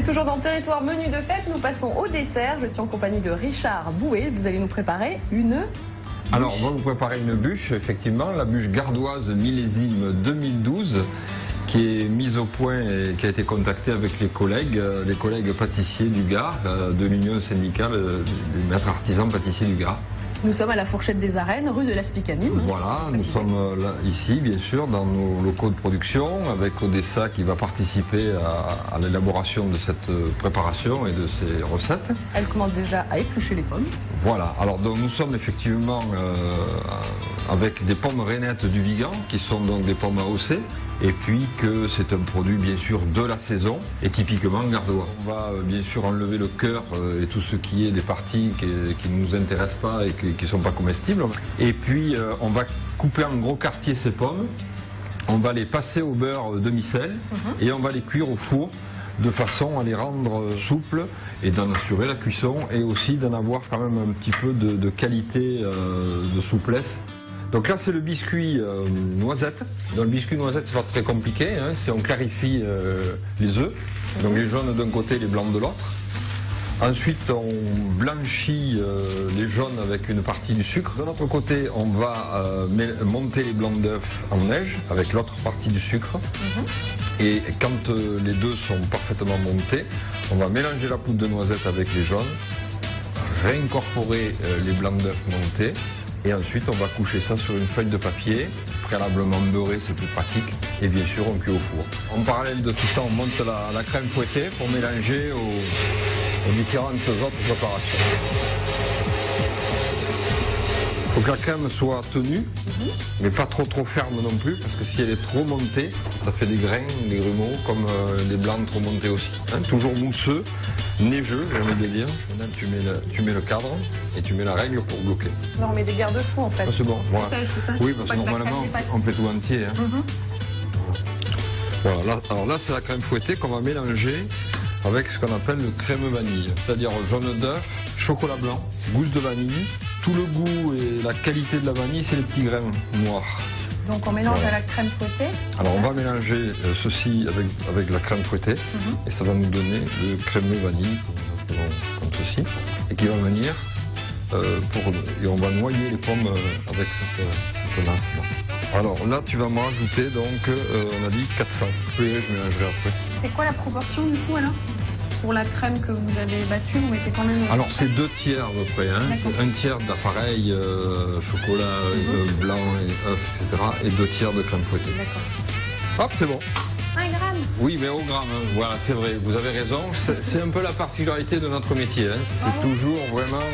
êtes toujours dans le territoire menu de fête. Nous passons au dessert. Je suis en compagnie de Richard Bouet. Vous allez nous préparer une... Alors, on va vous préparer une bûche, effectivement, la bûche gardoise millésime 2012, qui est mise au point et qui a été contactée avec les collègues pâtissiers du Gard, de l'Union syndicale des maîtres artisans pâtissiers du Gard. Nous sommes à la Fourchette des Arènes, rue de la Spicanine. Voilà, nous sommes là, ici, bien sûr, dans nos locaux de production, avec Odessa qui va participer à l'élaboration de cette préparation et de ces recettes. Elle commence déjà à éplucher les pommes. Voilà, alors donc, nous sommes effectivement avec des pommes rainettes du Vigan, qui sont donc des pommes AOC. Et puis que c'est un produit bien sûr de la saison et typiquement gardois. On va bien sûr enlever le cœur et tout ce qui est des parties qui ne nous intéressent pas et qui ne sont pas comestibles. Et puis on va couper en gros quartiers ces pommes, on va les passer au beurre demi-sel et on va les cuire au four de façon à les rendre souples et d'en assurer la cuisson et aussi d'en avoir quand même un petit peu de qualité, de souplesse. Donc là c'est le biscuit noisette. Donc le biscuit noisette c'est pas très compliqué, hein, on clarifie les œufs, donc les jaunes d'un côté et les blancs de l'autre. Ensuite on blanchit les jaunes avec une partie du sucre. De l'autre côté on va monter les blancs d'œufs en neige avec l'autre partie du sucre. Et quand les deux sont parfaitement montés, on va mélanger la poudre de noisette avec les jaunes, réincorporer les blancs d'œufs montés. Et ensuite, on va coucher ça sur une feuille de papier, préalablement beurrée, c'est plus pratique. Et bien sûr, on cuit au four. En parallèle de tout ça, on monte la crème fouettée pour mélanger aux différentes autres préparations. Il faut que la crème soit tenue, mais pas trop ferme non plus, parce que si elle est trop montée, ça fait des grains, des grumeaux, comme les blancs trop montés aussi. Hein, toujours mousseux, neigeux, j'ai envie de dire. Maintenant, tu mets le cadre et tu mets la règle pour bloquer. Là, on met des garde-fous en fait. Ah, c'est bon, voilà. Ça oui, parce que normalement, on fait tout entier. Hein. Voilà, là, alors là, c'est la crème fouettée qu'on va mélanger avec ce qu'on appelle le crème vanille, c'est-à-dire jaune d'œuf, chocolat blanc, gousse de vanille. Tout le goût et la qualité de la vanille, c'est les petits grains noirs. Donc on mélange à la crème fouettée. Alors on va mélanger ceci avec la crème fouettée et ça va nous donner le crémeux vanille comme ceci et qui va venir et on va noyer les pommes avec cette masse là. Alors là tu vas me rajouter donc on a dit 400. Oui, je mélangerai après. C'est quoi la proportion du coup alors ? Pour la crème que vous avez battue, vous mettez quand même... Alors c'est 2 tiers à peu près, hein. Un tiers d'appareil, chocolat blanc, et œufs, etc. Et 2 tiers de crème fouettée. Hop, c'est bon. 1 gramme. Oui, mais au gramme, hein. Voilà, c'est vrai, vous avez raison. C'est un peu la particularité de notre métier. Hein. C'est toujours vraiment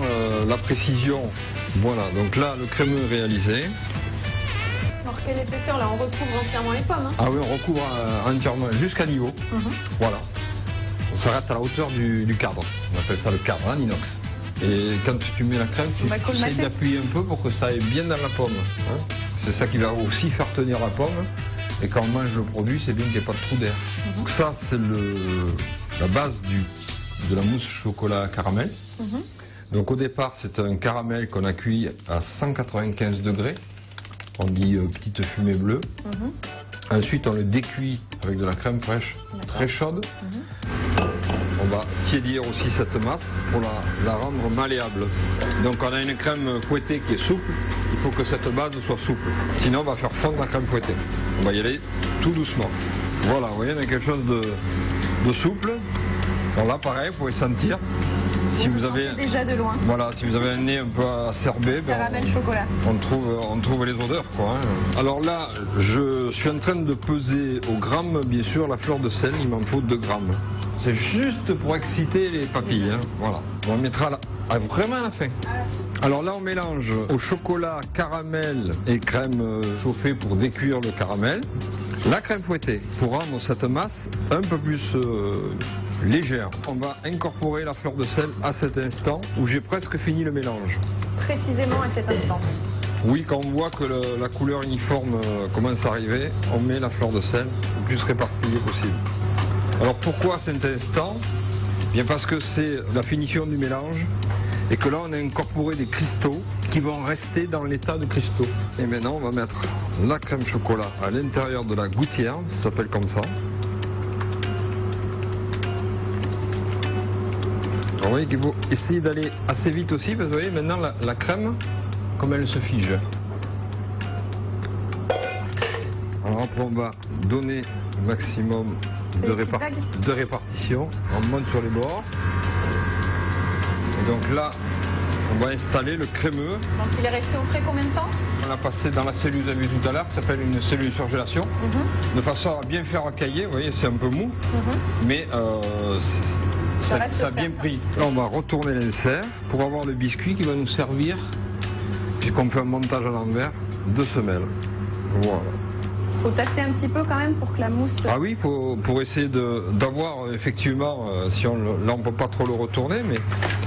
la précision. Voilà, donc là, le crémeux réalisé. Alors quelle épaisseur là? On recouvre entièrement les pommes. Hein. Ah oui, on recouvre entièrement jusqu'à niveau. Voilà. On s'arrête à la hauteur du cadre. On appelle ça le cadre, en inox. Et quand tu mets la crème, tu essaies d'appuyer un peu pour que ça aille bien dans la pomme. Hein. C'est ça qui va aussi faire tenir la pomme. Et quand on mange le produit, c'est bien qu'il n'y ait pas de trou d'air. Donc ça, c'est la base de la mousse chocolat caramel. Donc au départ, c'est un caramel qu'on a cuit à 195 degrés. On dit petite fumée bleue. Ensuite, on le décuit avec de la crème fraîche très chaude. On va tiédir aussi cette masse pour la rendre malléable. Donc on a une crème fouettée qui est souple, il faut que cette base soit souple. Sinon on va faire fondre la crème fouettée. On va y aller tout doucement. Voilà, vous voyez, on a quelque chose de souple. Donc là pareil, vous pouvez sentir. Si vous avez déjà de loin. Voilà, si vous avez un nez un peu acerbé, caramel chocolat. On trouve les odeurs quoi. Hein. Alors là, je suis en train de peser au gramme, bien sûr, la fleur de sel, il m'en faut 2 grammes. C'est juste pour exciter les papilles. Hein. Voilà. On mettra vraiment à la fin. Alors là, on mélange au chocolat, caramel et crème chauffée pour décuire le caramel. La crème fouettée pour rendre cette masse un peu plus légère. On va incorporer la fleur de sel à cet instant où j'ai presque fini le mélange. Précisément à cet instant. Oui, quand on voit que la couleur uniforme commence à arriver, on met la fleur de sel le plus répartie possible. Alors pourquoi cet instant? Bien parce que c'est la finition du mélange et que là on a incorporé des cristaux qui vont rester dans l'état de cristaux. Et maintenant on va mettre la crème chocolat à l'intérieur de la gouttière, ça s'appelle comme ça. vous voyez qu'il faut essayer d'aller assez vite aussi, parce que vous voyez maintenant la crème, comme elle se fige. Alors après on va donner le maximum de répartition. On monte sur les bords. Et donc là, on va installer le crémeux. Donc il est resté au frais combien de temps? On l'a passé dans la cellule, vous avez vu tout à l'heure, qui s'appelle une cellule surgélation, de façon à bien faire cailler. Vous voyez, c'est un peu mou, mais ça a bien pris. Là, on va retourner l'insert pour avoir le biscuit qui va nous servir, puisqu'on fait un montage à l'envers, de semelle. Voilà. Il faut tasser un petit peu quand même pour que la mousse... Ah oui, pour essayer d'avoir effectivement, si on là on ne peut pas trop le retourner, mais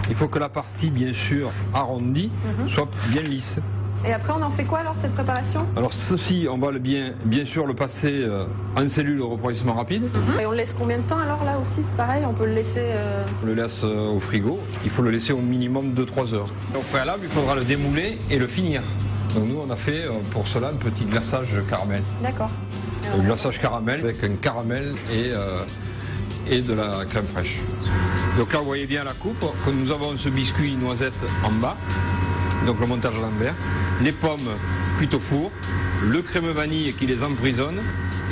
il faut que la partie bien sûr arrondie soit bien lisse. Et après on en fait quoi alors de cette préparation? Alors ceci, on va bien sûr le passer en cellule de refroidissement rapide. Et on le laisse combien de temps alors là aussi? C'est pareil, on peut le laisser... On le laisse au frigo, il faut le laisser au minimum de 3 heures. Au préalable, il faudra le démouler et le finir. Donc nous on a fait pour cela un petit glaçage caramel. D'accord. Un glaçage caramel avec un caramel et de la crème fraîche. Donc là vous voyez bien la coupe, que nous avons ce biscuit noisette en bas, donc le montage à l'envers, les pommes cuites au four, le crème vanille qui les emprisonne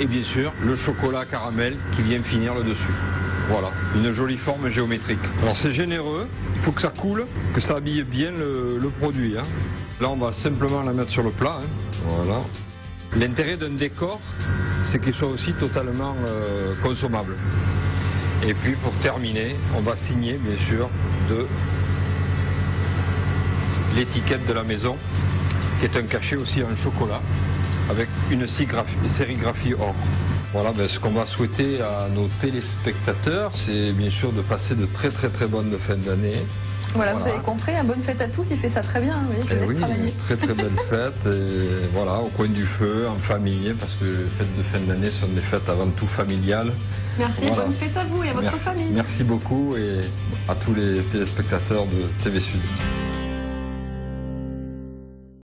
et bien sûr le chocolat caramel qui vient finir le dessus. Voilà, une jolie forme géométrique. Alors c'est généreux, il faut que ça coule, que ça habille bien le produit. Hein. Là, on va simplement la mettre sur le plat. Hein. Voilà. L'intérêt d'un décor, c'est qu'il soit aussi totalement consommable. Et puis, pour terminer, on va signer, bien sûr, de l'étiquette de la maison, qui est un cachet aussi en chocolat, avec une sérigraphie or. Voilà, ben, ce qu'on va souhaiter à nos téléspectateurs, c'est bien sûr de passer de très bonnes fêtes d'année. Voilà, vous avez compris, une bonne fête à tous, il fait ça très bien, vous voyez, je laisse travailler. Très belle fête, et voilà, au coin du feu, en famille, parce que les fêtes de fin d'année sont des fêtes avant tout familiales. Merci, voilà. Bonne fête à vous et à votre famille. Merci beaucoup et à tous les téléspectateurs de TV Sud.